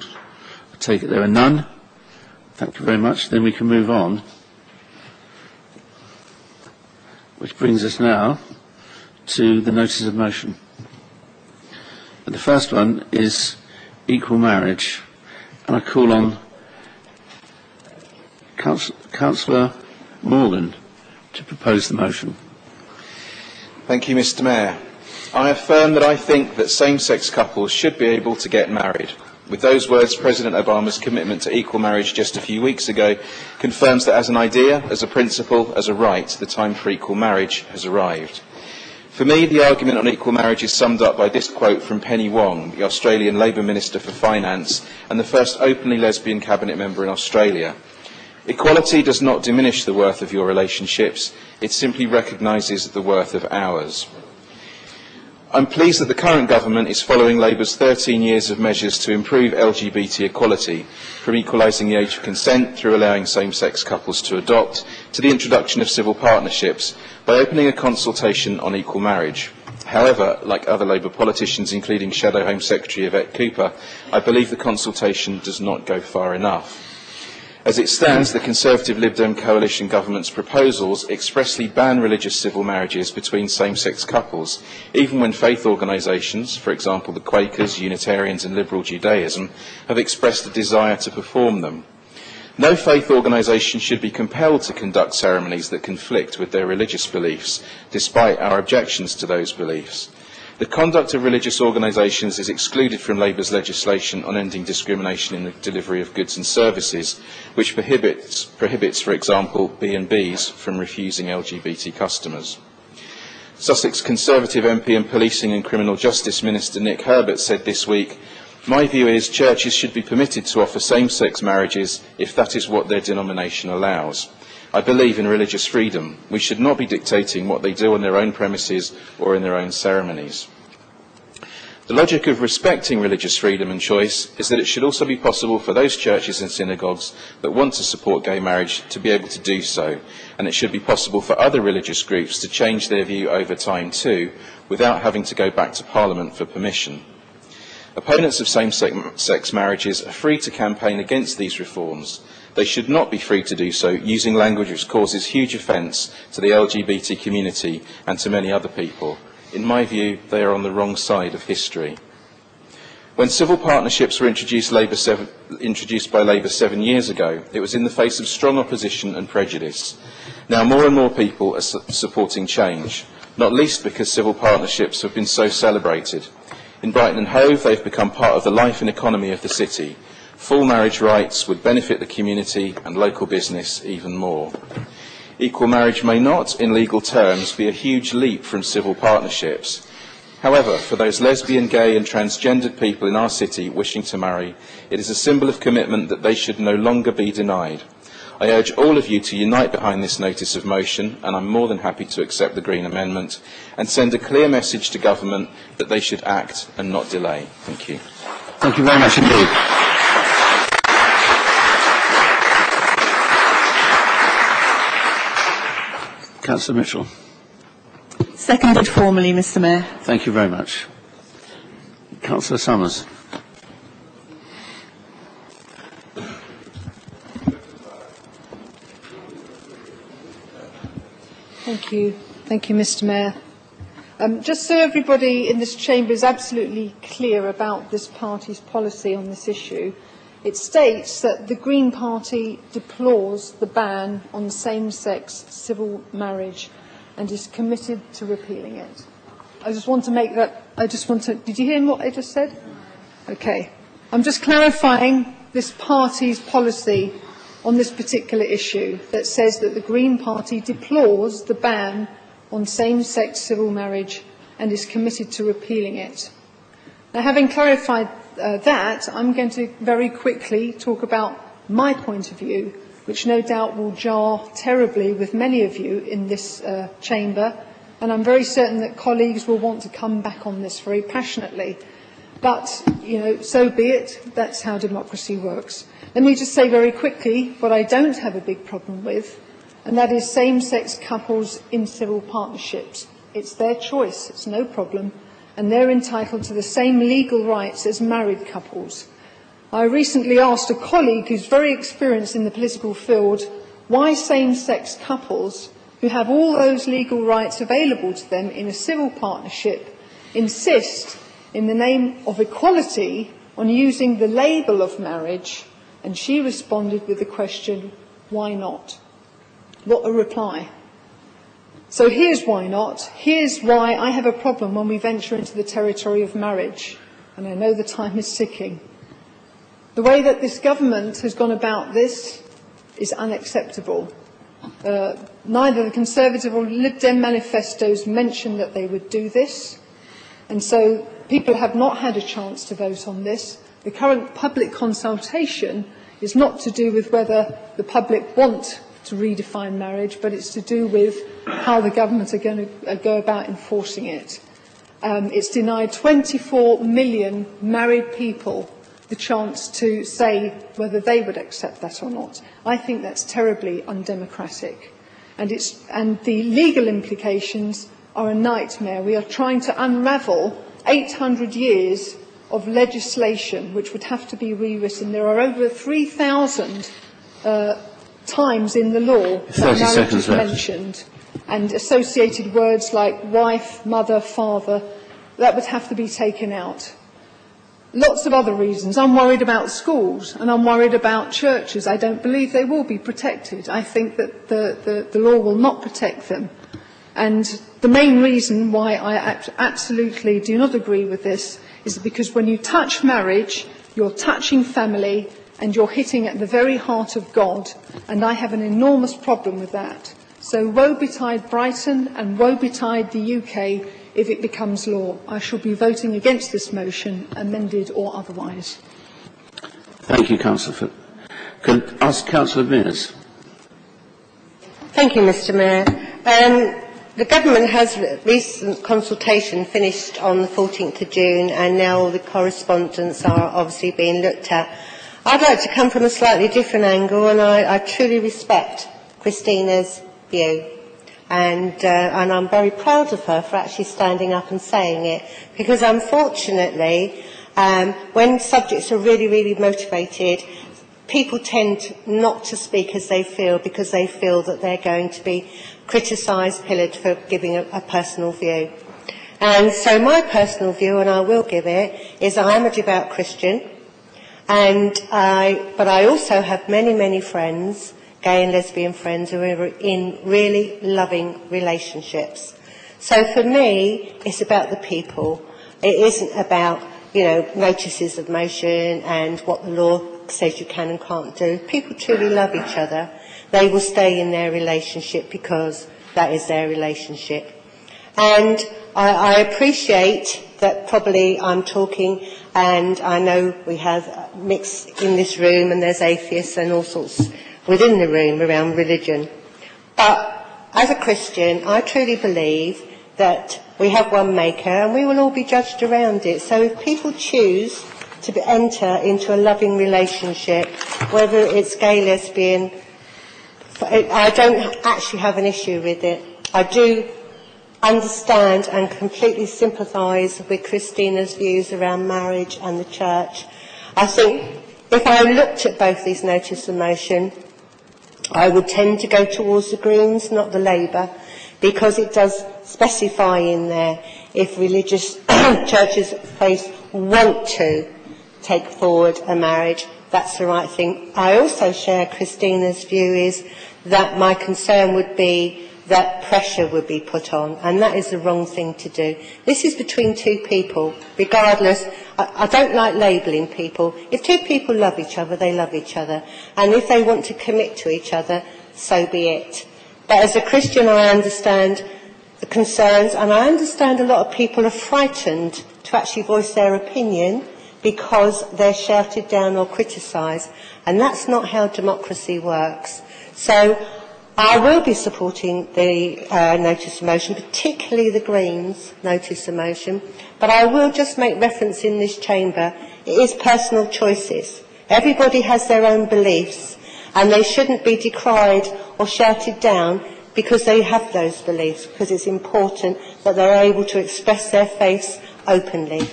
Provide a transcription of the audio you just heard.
called? I take it there are none. Thank you very much. Then we can move on. Which brings us now to the notices of motion. And the first one is equal marriage. And I call on Councillor Morgan to propose the motion. Thank you, Mr. Mayor. I affirm that I think that same-sex couples should be able to get married. With those words, President Obama's commitment to equal marriage just a few weeks ago confirms that as an idea, as a principle, as a right, the time for equal marriage has arrived. For me, the argument on equal marriage is summed up by this quote from Penny Wong, the Australian Labour Minister for Finance and the first openly lesbian cabinet member in Australia. Equality does not diminish the worth of your relationships, it simply recognises the worth of ours. I'm pleased that the current government is following Labour's 13 years of measures to improve LGBT equality, from equalising the age of consent through allowing same-sex couples to adopt, to the introduction of civil partnerships, by opening a consultation on equal marriage. However, like other Labour politicians, including Shadow Home Secretary Yvette Cooper, I believe the consultation does not go far enough. As it stands, the Conservative Lib Dem coalition government's proposals expressly ban religious civil marriages between same-sex couples, even when faith organisations, for example the Quakers, Unitarians and Liberal Judaism, have expressed a desire to perform them. No faith organisation should be compelled to conduct ceremonies that conflict with their religious beliefs, despite our objections to those beliefs. The conduct of religious organisations is excluded from Labour's legislation on ending discrimination in the delivery of goods and services, which prohibits, for example, B&Bs from refusing LGBT customers. Sussex Conservative MP and Policing and Criminal Justice Minister Nick Herbert said this week, "My view is churches should be permitted to offer same-sex marriages if that is what their denomination allows. I believe in religious freedom. We should not be dictating what they do on their own premises or in their own ceremonies." The logic of respecting religious freedom and choice is that it should also be possible for those churches and synagogues that want to support gay marriage to be able to do so, and it should be possible for other religious groups to change their view over time too, without having to go back to Parliament for permission. Opponents of same-sex marriages are free to campaign against these reforms. They should not be free to do so using language which causes huge offence to the LGBT community and to many other people. In my view, they are on the wrong side of history. When civil partnerships were introduced by Labour 7 years ago, it was in the face of strong opposition and prejudice. Now more and more people are supporting change, not least because civil partnerships have been so celebrated. In Brighton Hove, they've become part of the life and economy of the city. Full marriage rights would benefit the community and local business even more. Equal marriage may not, in legal terms, be a huge leap from civil partnerships. However, for those lesbian, gay and transgendered people in our city wishing to marry, it is a symbol of commitment that they should no longer be denied. I urge all of you to unite behind this notice of motion, and I'm more than happy to accept the Green Amendment, and send a clear message to Government that they should act and not delay. Thank you. Thank you very much indeed. Councillor Mitchell. Seconded formally, Mr. Mayor. Thank you very much. Councillor Summers. Thank you, Mr. Mayor. Just so everybody in this chamber is absolutely clear about this party's policy on this issue, it states that the Green Party deplores the ban on same-sex civil marriage and is committed to repealing it. I just want to make that, did you hear what I just said? Okay. I'm just clarifying this party's policy on this particular issue that says that the Green Party deplores the ban on same-sex civil marriage and is committed to repealing it. Now, having clarified that, I'm going to very quickly talk about my point of view, which no doubt will jar terribly with many of you in this chamber, and I'm very certain that colleagues will want to come back on this very passionately. But, so be it. That's how democracy works. Let me just say very quickly what I don't have a big problem with, and that is same-sex couples in civil partnerships. It's their choice. It's no problem. And they're entitled to the same legal rights as married couples. I recently asked a colleague who's very experienced in the political field why same-sex couples who have all those legal rights available to them in a civil partnership insist, in the name of equality, on using the label of marriage, and she responded with the question, why not? What a reply. So here's why not. Here's why I have a problem when we venture into the territory of marriage, and I know the time is ticking. The way that this government has gone about this is unacceptable. Neither the Conservative or Lib Dem manifestos mention that they would do this, and so people have not had a chance to vote on this. The current public consultation is not to do with whether the public want to redefine marriage, but it's to do with how the government are going to go about enforcing it. It's denied 24 million married people the chance to say whether they would accept that or not. I think that's terribly undemocratic. And the legal implications are a nightmare. We are trying to unravel 800 years of legislation which would have to be rewritten. There are over 3,000 times in the law that marriage is mentioned, and associated words like wife, mother, father, that would have to be taken out. Lots of other reasons. I'm worried about schools and I'm worried about churches. I don't believe they will be protected. I think that the law will not protect them. And the main reason why I absolutely do not agree with this is because when you touch marriage, you're touching family and you're hitting at the very heart of God. And I have an enormous problem with that. So woe betide Brighton and woe betide the UK if it becomes law. I shall be voting against this motion, amended or otherwise. Thank you, Councillor. Can I ask Councillor Mears? Thank you, Mr. Mayor. The government has recent consultation finished on the 14th of June, and now the correspondence are obviously being looked at. I'd like to come from a slightly different angle, and I truly respect Christina's view. And I'm very proud of her for actually standing up and saying it, because unfortunately, when subjects are really, really motivated, people tend not to speak as they feel because they feel that they're going to be criticised, pillared for giving a personal view. And so my personal view, and I will give it, is I am a devout Christian, but I also have many, many friends, gay and lesbian friends, who are in really loving relationships. So for me, it's about the people. It isn't about, notices of motion and what the law says you can and can't do. People truly love each other. They will stay in their relationship because that is their relationship. And I appreciate that probably I'm talking, and I know we have mix in this room, and there's atheists and all sorts within the room around religion. But as a Christian, I truly believe that we have one maker and we will all be judged around it. So if people choose to enter into a loving relationship, whether it's gay, lesbian, I don't actually have an issue with it. I do understand and completely sympathise with Christina's views around marriage and the church. I think if I looked at both these notices of motion, I would tend to go towards the Greens, not the Labour, because it does specify in there if religious churches of faith want to take forward a marriage, that's the right thing. I also share Christina's view is that my concern would be that pressure would be put on, and that is the wrong thing to do. This is between two people, regardless. I don't like labelling people. If two people love each other, they love each other. And if they want to commit to each other, so be it. But as a Christian, I understand the concerns, and I understand a lot of people are frightened to actually voice their opinion because they're shouted down or criticised. And that's not how democracy works. So I will be supporting the notice of motion, particularly the Greens notice of motion, but I will just make reference in this chamber, it is personal choices. Everybody has their own beliefs, and they shouldn't be decried or shouted down because they have those beliefs, because it's important that they're able to express their faiths openly.